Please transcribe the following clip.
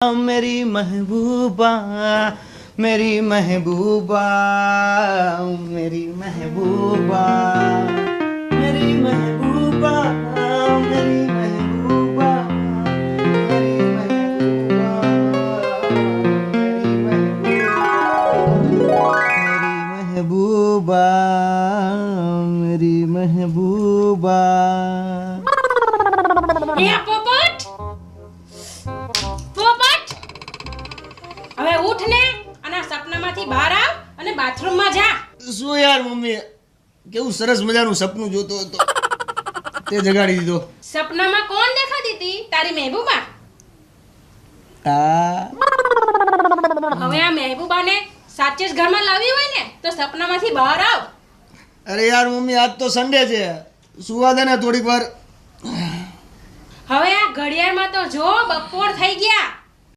मेरी महबूबा मेरी महबूबा मेरी महबूबा मेरी महबूबा मेरी महबूबा मेरी महबूबा मेरी महबूबा એ પોપટ પોપટ હવે ઉઠ ને અને આ સપનામાંથી બહાર આવ અને બાથરૂમમાં જા. શું યાર મમ્મી, કેવું સરસ મજાનું સપનું જોતો હતો તે જગાડી દીધો. સપનામાં કોણ દેખાતી હતી? તારી મહેબૂબા. હવે આ મહેબૂબાને સાચે જ ઘરમાં લાવી હોય ને તો સપનામાંથી બહાર આવ. અરે યાર મમ્મી, આજ તો સન્ડે છે, સુવા દે ને થોડીક વાર. હવે આ ઘડિયાળમાં તો જો બપોર થઈ ગયા.